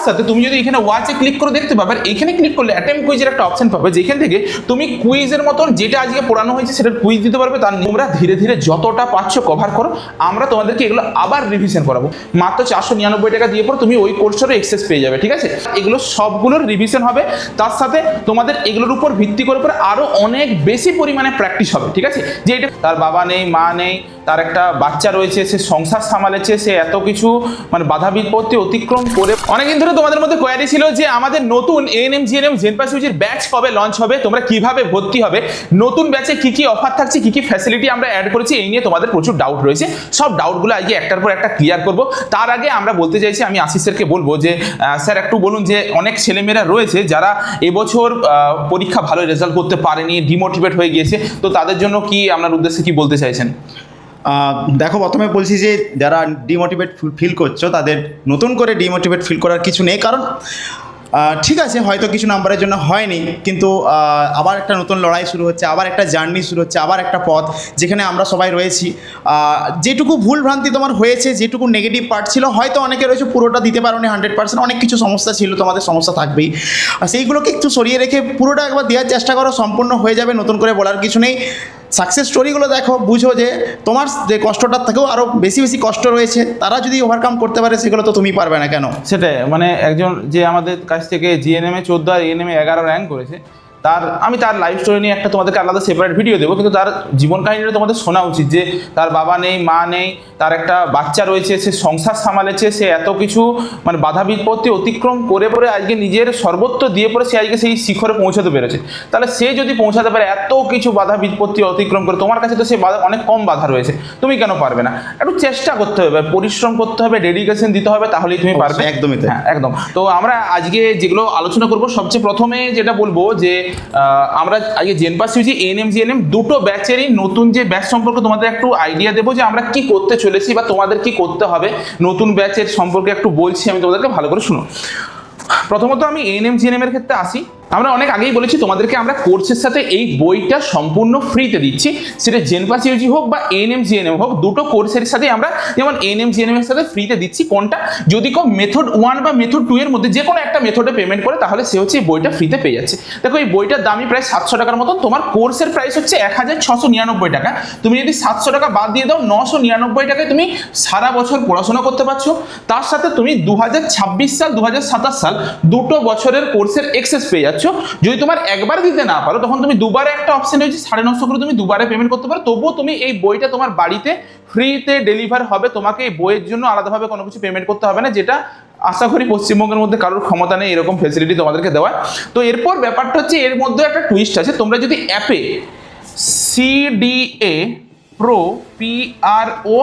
সাথে তুমি যদি এখানে ওয়াচে ক্লিক করে দেখতে পাবে, এখানে ক্লিক করলে অ্যাটেম্প কুইজের একটা অপশন পাবে, যেখান থেকে তুমি কুইজের মতন যেটা আজকে পড়ানো হয়েছে সেটার কুইজ দিতে পারবে। তার তোমরা ধীরে ধীরে যতটা পাচ্ছ কভার করো, আমরা তোমাদেরকে এগুলো আবার রিভিশন করাবো। মাত্র 499 টাকা দিয়ে পর তুমি ওই কোর্সেরও এক্সেস পেয়ে যাবে, ঠিক আছে? এগুলো সবগুলোর রিভিশন হবে, তার সাথে তোমাদের এগুলোর উপর ভিত্তি করে পরে আরো অনেক বেশি পরিমাণে প্র্যাকটিস হবে, ঠিক আছে? যে এটা তার বাবা নেই, মা নেই, তার একটা বাচ্চা রয়েছে, সে সংসার সামালেছে, সে এত কিছু মানে বাধা বিপত্তি অতিক্রম করে। অনেকদিন ধরে তোমাদের মধ্যে কোয়ারি ছিল যে আমাদের নতুন এএনএম জিএনএম জেনপাস ইউজির ব্যাচ কবে লঞ্চ হবে, তোমরা কিভাবে ভর্তি হবে, নতুন ব্যাচে কি কি অফার থাকছে, কি কি ফ্যাসিলিটি আমরা অ্যাড করেছি, এই নিয়ে তোমাদের প্রচুর ডাউট রয়েছে। সব ডাউটগুলো আজকে একটার পর একটা ক্লিয়ার করব। তার আগে আমরা বলতে চাইছি, আমি আশিস স্যারকে বলবো যে স্যার একটু বলুন যে অনেক ছেলেমেয়েরা রয়েছে যারা এবছর পরীক্ষা ভালো রেজাল্ট করতে পারেনি, ডিমোটিভেট হয়ে গিয়েছে, তো তাদের জন্য কি আপনার উদ্দেশ্যে কি বলতে চাইছেন? দেখো, প্রথমে বলছি যে যারা ডিমোটিভেট ফিল করছো তাদের নতুন করে ডিমোটিভেট ফিল করার কিছু নেই, কারণ ঠিক আছে হয়তো কিছু নাম্বারের জন্য হয়নি, কিন্তু আবার একটা নতুন লড়াই শুরু হচ্ছে, আবার একটা জার্নি শুরু হচ্ছে, আবার একটা পথ যেখানে আমরা সবাই রয়েছি। যেটুকু ভুল ভ্রান্তি তোমার হয়েছে, যেটুকু নেগেটিভ পার্ট ছিল, হয়তো অনেকে রয়েছে পুরোটা দিতে পারোনি 100%, অনেক কিছু সমস্যা ছিল, তোমাদের সমস্যা থাকবেই, সেইগুলোকে একটু সরিয়ে রেখে পুরোটা একবার দেওয়ার চেষ্টা করো, সম্পূর্ণ হয়ে যাবে, নতুন করে বলার কিছু নেই। সাকসেস স্টোরিগুলো দেখো, বুঝো যে তোমার যে কষ্টটার থেকেও আরও বেশি বেশি কষ্ট রয়েছে, তারা যদি ওভারকাম করতে পারে সেগুলো তো তুমি পারবে না কেন? সেটাই, মানে একজন যে আমাদের কাছ থেকে জিএনএম এ 14 আর এএনএম এ 11 র্যাঙ্ক করেছে, আমি তার লাইফ স্টোরি নিয়ে একটা তোমাদেরকে আলাদা সেপারেট ভিডিও দেবো, কিন্তু তার জীবন কাহিনীটা তোমাদের শোনা উচিত যে তার বাবা নেই, মা নেই, তার একটা বাচ্চা রয়েছে, সে সংসার সামালেছে, সে এত কিছু মানে বাধা বিপত্তি অতিক্রম করে পরে আজকে নিজের সর্বত্র দিয়ে পরে সে আজকে সেই শিখরে পৌঁছাতে পেরেছে। তাহলে সে যদি পৌঁছাতে পারে এত কিছু বাধা বিপত্তি অতিক্রম করে, তোমার কাছে তো সে বাধা অনেক কম বাধা রয়েছে, তুমি কেন পারবে না? একটু চেষ্টা করতে হবে, পরিশ্রম করতে হবে, ডেডিকেশন দিতে হবে, তাহলেই তুমি পারবে। একদমই তাই। হ্যাঁ, একদম। তো আমরা আজকে যেগুলো আলোচনা করবো, সবচেয়ে প্রথমে যেটা বলবো যে আমরা আগে জেনপাস ইউজি এএনএম জিএনএম দুটো ব্যাচেরই নতুন যে ব্যাচ সম্পর্কে তোমাদের একটু আইডিয়া দেবো যে আমরা কি করতে চলেছি বা তোমাদের কি করতে হবে। নতুন ব্যাচের সম্পর্কে একটু বলছি, আমি তোমাদেরকে ভালো করে শুনো। প্রথমত আমি এএনএম জিএনএম এর ক্ষেত্রে আসি। আমরা অনেক আগেই বলেছি তোমাদেরকে আমরা কোর্সের সাথে এই বইটা সম্পূর্ণ ফ্রিতে দিচ্ছি, সেটা জেনপাস ইউজি হোক বা এএনএম জিএনএম হোক, দুটো কোর্সের সাথে আমরা যেমন এএনএম জিএনএম এর সাথে ফ্রিতে দিচ্ছি। কোনটা? যদি কেউ মেথড 1 বা মেথড 2 এর মধ্যে যে কোনো একটা মেথডে পেমেন্ট করে, তাহলে সে হচ্ছে এই বইটা ফ্রিতে পেয়ে যাচ্ছে। দেখো, এই বইটার দামই প্রায় 700 টাকার মতন, তোমার কোর্সের প্রাইস হচ্ছে 1699 টাকা। তুমি যদি 700 টাকা বাদ দিয়ে দাও, 999 টাকায় তুমি সারা বছর পড়াশোনা করতে পারছো। তার সাথে তুমি 2026 সাল 2027 সাল দুটো বছরের কোর্সের এক্সেস পেয়ে যাচ্ছ। যদি তোমার একবার দিতে না পারো, তখন তুমি দুবারে একটা অপশন রয়েছে 950 করে তুমি দুবারে পেমেন্ট করতে পারো, তবুও তুমি এই বইটা তোমার বাড়িতে ফ্রিতে ডেলিভার হবে। তোমাকে এই বইয়ের জন্য আলাদাভাবে কোনো কিছু পেমেন্ট করতে হবে না, যেটা আশা করি পশ্চিমবঙ্গের মধ্যে কারোর ক্ষমতা নেই এরকম ফেসিলিটি তোমাদেরকে দেওয়া। তো এরপর ব্যাপারটা হচ্ছে, এর মধ্যে একটা টুইস্ট আছে। তোমরা যদি অ্যাপে CDA Pro PRO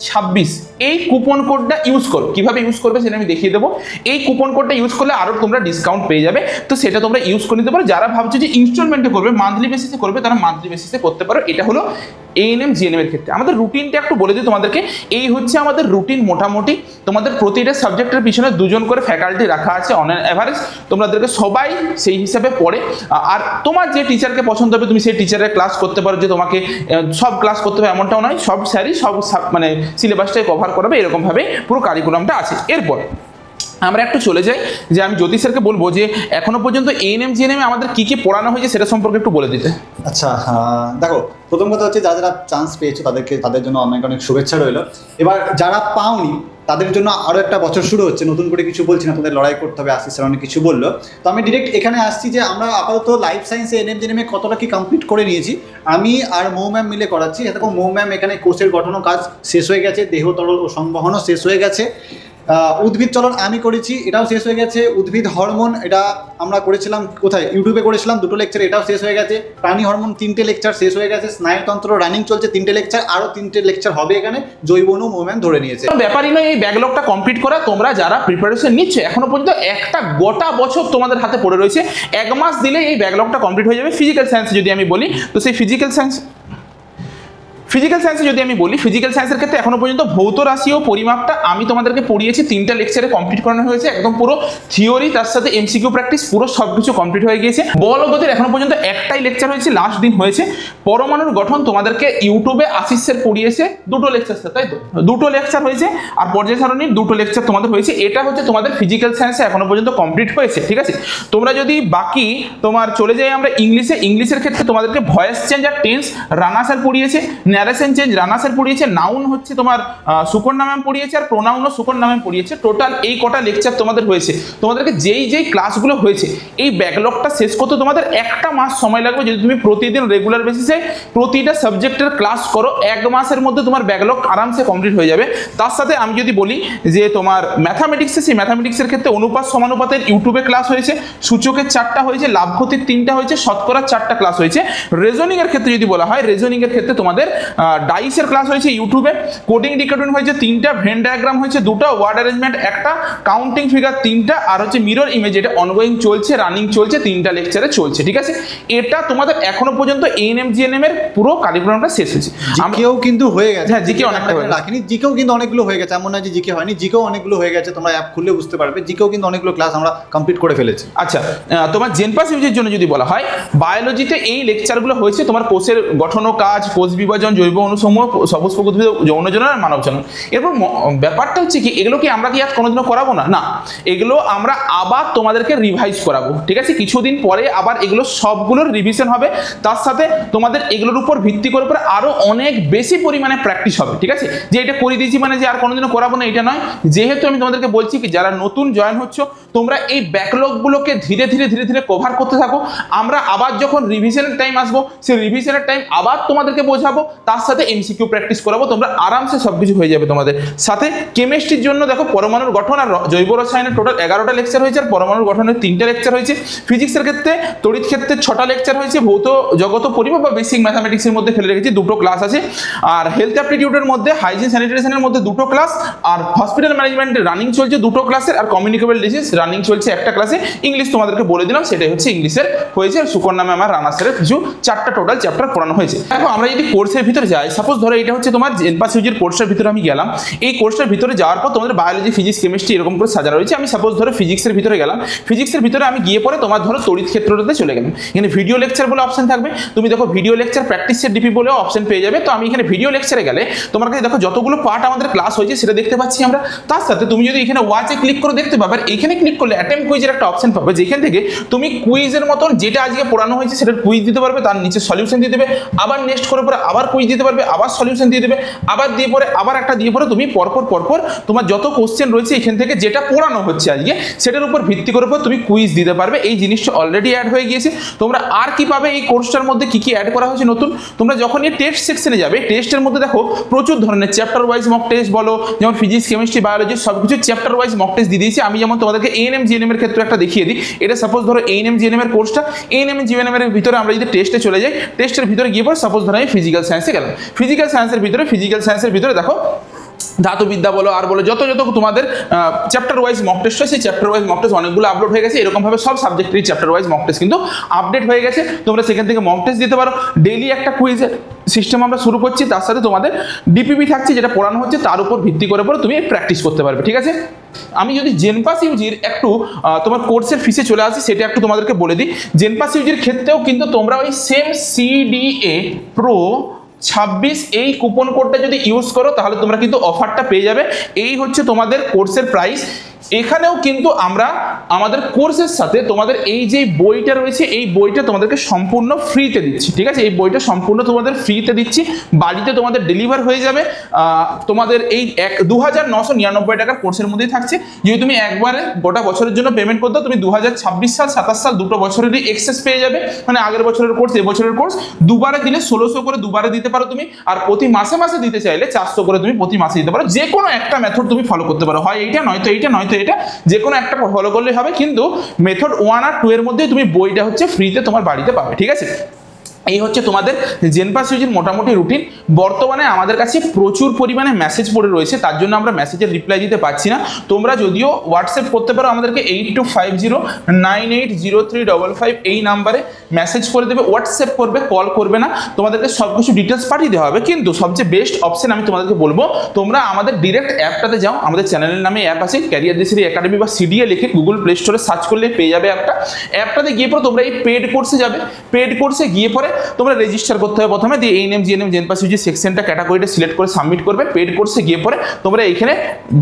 26 এই কুপন কোডটা ইউজ করো। কিভাবে ইউজ করবে সেটা আমি দেখিয়ে দেবো। এই কুপন কোডটা ইউজ করলে আরও তোমরা ডিসকাউন্ট পেয়ে যাবে, তো সেটা তোমরা ইউজ করে নিতে পারো। যারা ভাবছো যে ইনস্টলমেন্টে করবে, মান্থলি বেসিসে করবে, তারা মান্থলি বেসিসে করতে পারো। এটা হলো এএনএম জিএনএম এর ক্ষেত্রে। আমাদের রুটিনটা একটু বলে দিই তোমাদেরকে। এই হচ্ছে আমাদের রুটিন মোটামুটি। তোমাদের প্রতিটা সাবজেক্টের পিছনে 2 জন করে ফ্যাকাল্টি রাখা আছে অন অ্যাভারেজ। তোমাদেরকে সবাই সেই হিসাবে পড়ে, আর তোমার যে টিচারকে পছন্দ হবে তুমি সেই টিচারের ক্লাস করতে পারো। যে তোমাকে সব ক্লাস করতে হবে এমনটাও নয়, সব স্যারই সব মানে সিলেবাসটাই কভার করবে, এরকমভাবে পুরো কারিকুলামটা আছে। এরপর আমরা একটু চলে যাই যে আমি জ্যোতি স্যারকে বলবো যে এখনো পর্যন্ত এএনএম জিএনএম আমাদের কি কি পড়ানো হয়েছে সেটা সম্পর্কে একটু বলে দিতে। আচ্ছা, দেখো, প্রথম কথা হচ্ছে যারা যারা চান্স পেয়েছো তাদের জন্য অনেক অনেক শুভেচ্ছা রইল। এবার যারা পাওনি তাদের জন্য আরও একটা বছর শুরু হচ্ছে। নতুন করে কিছু বলছি না, তাদের লড়াই করতে হবে। আশিস স্যার অনেক কিছু বললো, তো আমি ডিরেক্ট এখানে আসছি যে আমরা আপাতত লাইফ সায়েন্সে এএনএম জিএনএমে কতটা কি কমপ্লিট করে নিয়েছি। আমি আর মৌ ম্যাম মিলে করাচ্ছি। এরকম মৌ ম্যাম এখানে কোষের গঠনও কাজ শেষ হয়ে গেছে, দেহ তরল ও সংবহনও শেষ হয়ে গেছে। উদ্ভিদ চলন আমি করেছি, এটাও শেষ হয়ে গেছে। উদ্ভিদ হরমোন এটা আমরা করেছিলাম কোথায়, ইউটিউবে করেছিলাম 2টো লেকচার, এটাও শেষ হয়ে গেছে। প্রাণী হরমোন 3টে লেকচার শেষ হয়ে গেছে। স্নায়ুতন্ত্র রানিং চলছে 3টে লেকচার, আরও 3টে লেকচার হবে এখানে। জৈবনু মুভমেন্ট ধরে নিয়েছে। ব্যাপারই নয় এই ব্যাকলগটা কমপ্লিট করা। তোমরা যারা প্রিপারেশন নিচ্ছে এখনো পর্যন্ত একটা গোটা বছর তোমাদের হাতে পড়ে রয়েছে। 1 মাস দিলে এই ব্যাকলগটা কমপ্লিট হয়ে যাবে। ফিজিক্যাল সায়েন্স যদি আমি বলি, তো সেই ফিজিক্যাল সায়েন্সে যদি আমি বলি, ফিজিক্যাল সায়েন্সের ক্ষেত্রে এখনো পর্যন্ত ভৌত রাশি ও পরিমাপটা আমি তোমাদেরকে পড়িয়েছি, 3টা লেকচারে কমপ্লিট করানো হয়েছে, একদম পুরো থিওরি তার সাথে এমসিকিউ প্র্যাকটিস পুরো সবকিছু কমপ্লিট হয়ে গিয়েছে। বল ও গতির এখনো পর্যন্ত একটাই লেকচার হয়েছে, লাস্ট দিন হয়েছে। পরমাণুর গঠন তোমাদেরকে ইউটিউবে আশিস স্যার পড়িয়েছে, 2টো লেকচার, তাই তো 2টো লেকচার হয়েছে, আর পর্যায় সারণীর 2টো লেকচার তোমাদের হয়েছে। এটা হচ্ছে তোমাদের ফিজিক্যাল সায়েন্সে এখনো পর্যন্ত কমপ্লিট হয়েছে, ঠিক আছে। তোমরা যদি বাকি তোমার চলে যাই আমরা ইংলিশে, ইংলিশের ক্ষেত্রে তোমাদেরকে ভয়েস চেঞ্জ আর টেন্স রানা স্যার পড়িয়েছে, ন্যারেশন চেঞ্জ রানা স্যার পড়িয়েছে, নাউন হচ্ছে তোমার সুকন্যা ম্যাম পড়িয়েছে, আর প্রোনাউনও সুকন্যা ম্যাম পড়িয়েছে। টোটাল এই কটা লেকচার তোমাদের হয়েছে। তোমাদেরকে যেই ক্লাসগুলো হয়েছে, এই ব্যাকলগটা শেষ করতে তোমাদের 1টা মাস সময় লাগবে। যদি তুমি প্রতিদিন রেগুলার বেসিসে প্রতিটা সাবজেক্টের ক্লাস করো, 1 মাসের মধ্যে তোমার ব্যাকলগ আরামসে কমপ্লিট হয়ে যাবে। তার সাথে আমি যদি বলি যে তোমার ম্যাথামেটিক্সে, সেই ম্যাথামেটিক্সের ক্ষেত্রে অনুপাত সমানুপাতের ইউটিউবে ক্লাস হয়েছে, সূচকের 4টা হয়েছে, লাভ ক্ষতির 3টা হয়েছে, শতকরার 4টা ক্লাস হয়েছে। রেজনিং এর ক্ষেত্রে যদি বলা হয়, রেজনিং এর ক্ষেত্রে তোমাদের ডাইসের ক্লাস হয়েছে ইউটিউবে, কোডিং ডিকোডিং হয়েছে 3টা, ভেন ডায়াগ্রাম হয়েছে 2টা, ওয়ার্ড অ্যারেঞ্জমেন্ট 1টা, কাউন্টিং ফিগার 3টা, আর হচ্ছে মিরর ইমেজ, এটা অনগোয়িং চলছে, রানিং চলছে, 3টা লেকচারে চলছে, ঠিক আছে। এটা তোমাদের এখনো পর্যন্ত এএনএম জিএনএম এর পুরো কারিকুলামটা শেষ হয়েছে। জিকেও কিন্তু হয়ে গেছে, হ্যাঁ, জিকে অনেকটা হয়ে গেছে। রাখিনি, জিকেও কিন্তু অনেকগুলো হয়ে গেছে, এমন নয় যে জিকে হয়নি, জিকেও অনেকগুলো হয়ে গেছে। তোমরা অ্যাপ খুললে বুঝতে পারবে, জিকেও কিন্তু অনেকগুলো ক্লাস আমরা কমপ্লিট করে ফেলেছি। আচ্ছা, তোমার জেনপাস ইউজের জন্য যদি বলা হয়, বায়োলজিতে এই লেকচারগুলো হয়েছে তোমার কোষের গঠন ও কাজ, কোষ বিভাজন, জৈব অনুসমূহ, সবুজ প্রকৃতি, যৌনজনন আর মানবজনন। এরপর ব্যাপারটা হচ্ছে কি, এগুলো কি আমরা কি আর কোনোদিনও করাবো না? না, এগুলো আমরা আবার তোমাদেরকে রিভাইজ করাবো, ঠিক আছে। কিছুদিন পরে আবার এগুলো সবগুলোর রিভিশন হবে, তার সাথে তোমাদের এগুলোর উপর ভিত্তি করে আরো অনেক বেশি পরিমাণে প্র্যাকটিস হবে, ঠিক আছে। যে এটা করে দিয়েছি মানে যে আর কোনোদিনও করাবো না, এটা নয়। যেহেতু আমি তোমাদেরকে বলছি কি, যারা নতুন জয়েন হচ্ছ, তোমরা এই ব্যাকলগগুলোকে ধীরে ধীরে কভার করতে থাকো। আমরা আবার যখন রিভিশনের টাইম আসবো, সেই রিভিশনের টাইম আবার তোমাদেরকে বোঝাবো, তার সাথে এমসিকিউ প্র্যাকটিস করাবো, তোমরা আরামসে সবকিছু হয়ে যাবে তোমাদের সাথে। কেমিস্ট্রির জন্য দেখো, পরমাণুর গঠন আর জৈব রসায়নের টোটাল 11টা লেকচার হয়েছে, আর পরমাণুর গঠনের 3টা লেকচার হয়েছে। ফিজিক্সের ক্ষেত্রে, তড়িৎ ক্ষেত্রে 6টা লেকচার হয়েছে। ভৌত জগত পরিমাপ বা বেসিক ম্যাথামেটিক্সের মধ্যে ফেলে রেখেছি 2টো ক্লাস আছে। আর হেলথ অ্যাপটিটিউডের মধ্যে, হাইজিন স্যানিটেশনের মধ্যে 2টো ক্লাস, আর হসপিটাল ম্যানেজমেন্টে রানিং চলছে 2টো ক্লাসের, আর কমিউনিকেবল ডিজিজ রানিং চলছে 1টা ক্লাসে। ইংলিশ তোমাদেরকে বলে দিলাম, সেটাই হচ্ছে ইংলিশের হয়েছে। সুকন্যা ম্যাম আর রানা স্যারের কিছু 4টা টোটাল চ্যাপ্টার পড়ানো হয়েছে। দেখো, আমরা যদি কোর্সের ভিতরে যাই, সাপোজ ধরো এটা হচ্ছে তোমার জেনপাস ইউজির কোর্সের ভিতরে আমি গেলাম। এই কোর্সের ভিতরে যাওয়ার পর তোমাদের বায়োলজি, ফিজিক্স, কেমিস্ট্রি এরকম করে সাজানো রয়েছে। আমি সাপোজ ধরো ফিজিক্সের ভিতরে গেলাম, ফিজিক্সের ভিতরে আমি গিয়ে পরে তোমার ধরো তড়িৎ ক্ষেত্রটাতে চলে গেলাম। এখানে ভিডিও লেকচার বলে অপশন থাকবে, তুমি দেখো ভিডিও লেকচার প্র্যাকটিসের ডিপি বলেও অপশন পেয়ে যাবে। তো আমি এখানে ভিডিও লেকচারে গেলে তোমার কাছে দেখো যতগুলো পার্ট আমাদের ক্লাস হয়েছে সেটা দেখতে পাচ্ছি আমরা। তার সাথে তুমি যদি এখানে ওয়াচে ক্লিক করে দেখতে পাবে, আর এখানে ক্লিক করলে অ্যাটেম্প কুইজের একটা অপশন পাবে, যেখান থেকে তুমি কুইজের মতন যেটা আজকে পড়ানো হয়েছে সেটার কুইজ দিতে পারবে, তার নিচে সলিউশন দিয়ে দেবে, আবার নেক্সট করে পরে আবার কুইজ দিতে পারবে, আবার সলিউশন দিয়ে দেবে, আবার দিয়ে পরে আবার একটা দিয়ে পরে তুমি পরপর তোমার যত কোশ্চেন রয়েছে এখান থেকে যেটা পড়ানো হচ্ছে আজকে সেটার উপর ভিত্তি করে তুমি কুইজ দিতে পারবে। এই জিনিসটা অলরেডি অ্যাড হয়ে গিয়েছে। তোমরা আর কি পাবে এই কোর্সটার মধ্যে, কি অ্যাড করা হয়েছে নতুন, তোমরা যখন এই টেস্ট সেকশনে যাবে, টেস্টের মধ্যে দেখো প্রচুর ধরনের চ্যাপ্টার ওয়াইজ মক টেস্ট বলো, যেমন ফিজিক্স, কেমিস্ট্রি, বায়োলজি সবকিছু চ্যাপ্টার ওয়াইজ মক টেস্ট দিয়ে দিয়েছি। আমি যেমন তোমাদেরকে এএনএম জিএনএম এর ক্ষেত্রে একটা দেখিয়ে দিই। এটা সাপোজ ধরো এএনএম জিএনএম এর কোর্সটা, এএনএম জিএনএম এর ভিতরে আমরা যদি টেস্টে চলে যাই, টেস্টের ভিতরে গিয়ে পর সাপোজ ধরো আমি ফিজিক্যাল সায়েন্সে গেলাম। ফিজিক্যাল সায়েন্সের ভিতরে দেখো ধাতুবিদ্যা বলো আর বলো যত তোমাদের চ্যাপ্টার ওয়াইজ মক টেস্ট হয়, সেই চ্যাপ্টার ওয়াইজ মক টেস্ট অনেকগুলো আপলোড হয়ে গেছে। এরকমভাবে সব সাবজেক্টেরই চ্যাপ্টার ওয়াইজ মক টেস্ট কিন্তু আপডেট হয়ে গেছে। তোমরা সেখান থেকে মক টেস্ট দিতে পারো। ডেইলি একটা কুইজের সিস্টেম আমরা শুরু করছি, তার সাথে তোমাদের ডিপিপি থাকছে, যেটা পড়ানো হচ্ছে তার উপর ভিত্তি করে তুমি প্র্যাকটিস করতে পারবে, ঠিক আছে। আমি যদি জেনপাস ইউজির একটু তোমার কোর্সের ফিসে চলে আসি, সেটা একটু তোমাদেরকে বলে দিই। জেনপাস ইউজির ক্ষেত্রেও কিন্তু তোমরা ওই সেম CDA Pro 26 এই কুপন কোডটা যদি ইউজ করো তাহলে তোমরা কিন্তু অফারটা পেয়ে যাবে। এই হচ্ছে তোমাদের কোর্সের প্রাইস। এখানেও কিন্তু আমরা আমাদের কোর্সের সাথে তোমাদের এই যে বইটা রয়েছে, এই বইটা তোমাদেরকে সম্পূর্ণ ফ্রিতে দিচ্ছি, ঠিক আছে। এই বইটা সম্পূর্ণ তোমাদের ফ্রিতে দিচ্ছি, বাড়িতে তোমাদের ডেলিভার হয়ে যাবে। তোমাদের এই 2999 টাকার কোর্সের মধ্যেই থাকছে। যদি তুমি একবারে গোটা বছরের জন্য পেমেন্ট করতে, তুমি 2026 সাল 27 সাল দুটো বছরেরই এক্সেস পেয়ে যাবে। মানে আগের বছরের কোর্স, এবছরের কোর্স দুবারে দিলে 1600 করে দুবারে দিতে পারো তুমি। আর প্রতি মাসে মাসে দিতে চাইলে 400 করে তুমি প্রতি মাসে দিতে পারো। যে কোনো একটা মেথড তুমি ফলো করতে পারো, হয় এইটা নয়তো এইটা নয়তো এটা, যে কোনো একটা ফলো করলেই হবে। কিন্তু মেথড 1 আর 2 এর মধ্যে তুমি বইটা হচ্ছে ফ্রিতে তোমার বাড়িতে পাবে, ঠিক আছে। এই হচ্ছে তোমাদের জেনপাস ইউজির মোটামুটি রুটিন। বর্তমানে আমাদের কাছে প্রচুর পরিমাণে মেসেজ পড়ে রয়েছে, তার জন্য আমরা মেসেজের রিপ্লাই দিতে পারছি না। তোমরা যদিও হোয়াটসঅ্যাপ করতে পারো আমাদেরকে 8250980355 এই নাম্বারে মেসেজ করে দেবে, হোয়াটসঅ্যাপ করবে, কল করবে না, তোমাদেরকে সব কিছু ডিটেলস পাঠিয়ে দেওয়া হবে। কিন্তু সবচেয়ে বেস্ট অপশন আমি তোমাদেরকে বলবো, তোমরা আমাদের ডিরেক্ট অ্যাপটাতে যাও। আমাদের চ্যানেলের নামে অ্যাপ আছে, ক্যারিয়ার দিশারি একাডেমি বা সিডিএ লিখে গুগল প্লে স্টোরে সার্চ করলে পেয়ে যাবে অ্যাপটাতে গিয়ে পরে তোমরা এই পেড কোর্সে যাবে। পেড কোর্সে গিয়ে পরে তোমরা রেজিস্টার করতে হবে প্রথমে, দিয়ে এএনএম জিএনএম জেনপাস ইউজি সেকশনটা ক্যাটাগরিটা সিলেক্ট করে সাবমিট করবে। পেড কোর্সে গিয়ে পরে তোমরা এইখানে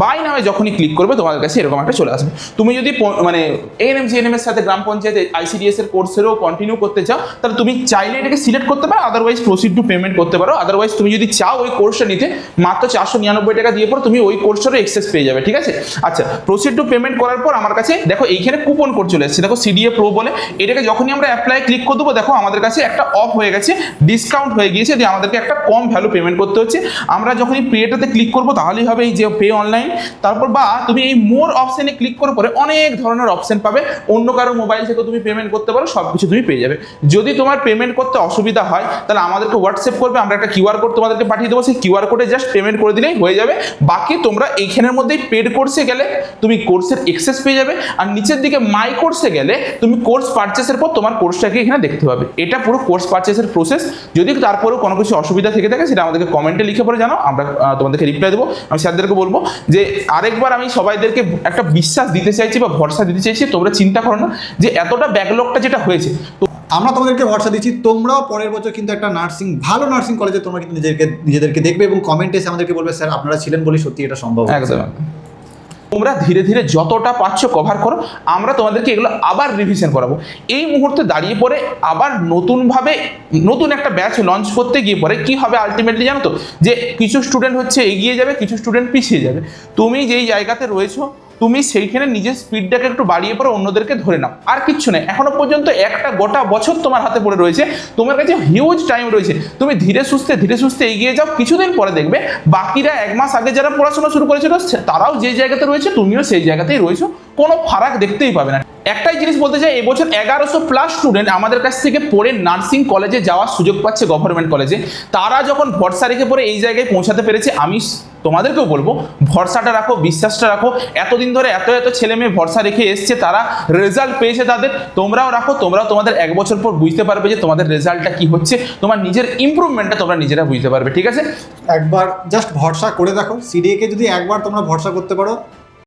বাই নামে যখনই ক্লিক করবে তোমাদের কাছে এরকম একটা চলে আসবে। তুমি যদি মানে এএনএম জিএনএম এর সাথে গ্রাম পঞ্চায়েত আইসিডিএস এর কোর্সেরও কন্টিনিউ করতে চাও, তাহলে তুমি চাইলে এটাকে সিলেক্ট করতে পারো, আদারওয়াইজ প্রসিড টু পেমেন্ট করতে পারো। আদারওয়াইজ তুমি যদি চাও ওই কোর্সটা নিতে, মাত্র 499 টাকা দিয়ে পরে তুমি ওই কোর্সেরও এক্সেস পেয়ে যাবে, ঠিক আছে। আচ্ছা, প্রসিড টু পেমেন্ট করার পর আমার কাছে দেখো এইখানে কুপন কোড চলে এসেছে, দেখো সিডিএ প্রো বলে। এটাকে যখনই আমরা অ্যাপ্লাই ক্লিক করে দেবো, দেখো আমাদের কাছে একটা অফ হয়ে গেছে, ডিসকাউন্ট হয়ে গিয়েছে, দিয়ে আমাদেরকে একটা কম ভ্যালু পেমেন্ট করতে হচ্ছে। আমরা যখনই পেটাতে ক্লিক করবো তাহলেই হবে এই যে পে অনলাইন। তারপর বা তুমি এই মোর অপশনে ক্লিক করে পরে অনেক ধরনের অপশন পাবে, অন্য কারো মোবাইল থেকে তুমি পেমেন্ট করতে পারো, সব কিছু তুমি পেয়ে যাবে। যদি তোমার পেমেন্ট করতে অসুবিধা হয় তাহলে আমাদেরকে হোয়াটসঅ্যাপ করবে, আমরা একটা কিউআর কোড তোমাদেরকে পাঠিয়ে দেবো, সেই কিউআর কোডে জাস্ট পেমেন্ট করে দিলেই হয়ে যাবে। বাকি তোমরা এইখানের মধ্যেই পেড কোর্সে গেলে তুমি কোর্সের এক্সেস পেয়ে যাবে, আর নিচের দিকে মাই কোর্সে গেলে তুমি কোর্স পারচেসের পর তোমার কোর্সটাকে এখানে দেখতে পাবে। এটা পুরো কোর্স পারচেসের প্রসেস। যদি তারপরেও কোনো কিছু অসুবিধা থেকে থাকে সেটা আমাদেরকে কমেন্টে লিখে পরে জানাও, আমরা তোমাদেরকে রিপ্লাই দেবো। আমি স্যারদেরকে বলবো যে আরেকবার আমি সবাইদেরকে একটা বিশ্বাস দিতে চাইছি বা ভরসা দিতে চাইছি, তোমরা চিন্তা করো না যে এতটা ব্যাকলগটা যেটা হয়েছে, তো আমরা তোমাদেরকে ভরসা দিচ্ছি, তোমরাও পরের বছর কিন্তু একটা ভালো নার্সিং কলেজে তোমরা কিন্তু নিজেদেরকে দেখবে এবং কমেন্টে এসে আমাদেরকে বলবে স্যার আপনারা ছিলেন বলেই সত্যি এটা সম্ভব। একদম। তোমরা ধীরে ধীরে যতটা পাচ্ছ কভার করো, আমরা তোমাদেরকে এগুলো আবার রিভিশন করাবো। এই মুহূর্তে দাঁড়িয়ে পরে আবার নতুনভাবে নতুন একটা ব্যাচ লঞ্চ করতে গিয়ে পরে কি হবে আলটিমেটলি জানো তো, যে কিছু স্টুডেন্ট হচ্ছে এগিয়ে যাবে, কিছু স্টুডেন্ট পিছিয়ে যাবে। তুমি যেই জায়গাতে রয়েছো তুমি সেইখানে নিজের স্পিডটাকে একটু বাড়িয়ে পরে অন্যদেরকে ধরে নাও, আর কিচ্ছু নেই। এখনো পর্যন্ত একটা গোটা বছর তোমার হাতে পড়ে রয়েছে, তোমার কাছে হিউজ টাইম রয়েছে। তুমি ধীরে সুস্থে এগিয়ে যাও, কিছুদিন পরে দেখবে বাকিরা 1 মাস আগে যারা পড়াশোনা শুরু করেছিল তারাও যে জায়গাতে রয়েছে তুমিও সেই জায়গাতেই রয়েছো, কোনো ফারাক দেখতেই পাবে না। একটাই জিনিস বলতে চাই, এবছর 1100+ স্টুডেন্ট আমাদের কাছ থেকে পড়ে নার্সিং কলেজে যাওয়ার সুযোগ পাচ্ছে, গভর্নমেন্ট কলেজে। তারা যখন ভরসা রেখে পরে এই জায়গায় পৌঁছাতে পেরেছে, আমি তোমাদেরকেও বলবো ভরসাটা রাখো, বিশ্বাসটা রাখো। এতদিন ধরে এত ছেলে মেয়ে ভরসা রেখে এসছে, তারা রেজাল্ট পেয়েছে তাদের, তোমরাও রাখো। তোমরাও তোমাদের 1 বছর পর বুঝতে পারবে যে তোমাদের রেজাল্টটা কি হচ্ছে, তোমার নিজের ইমপ্রুভমেন্টটা তোমরা নিজেরা বুঝতে পারবে, ঠিক আছে। একবার জাস্ট ভরসা করে দেখো, সিডিএ কে যদি একবার তোমরা ভরসা করতে পারো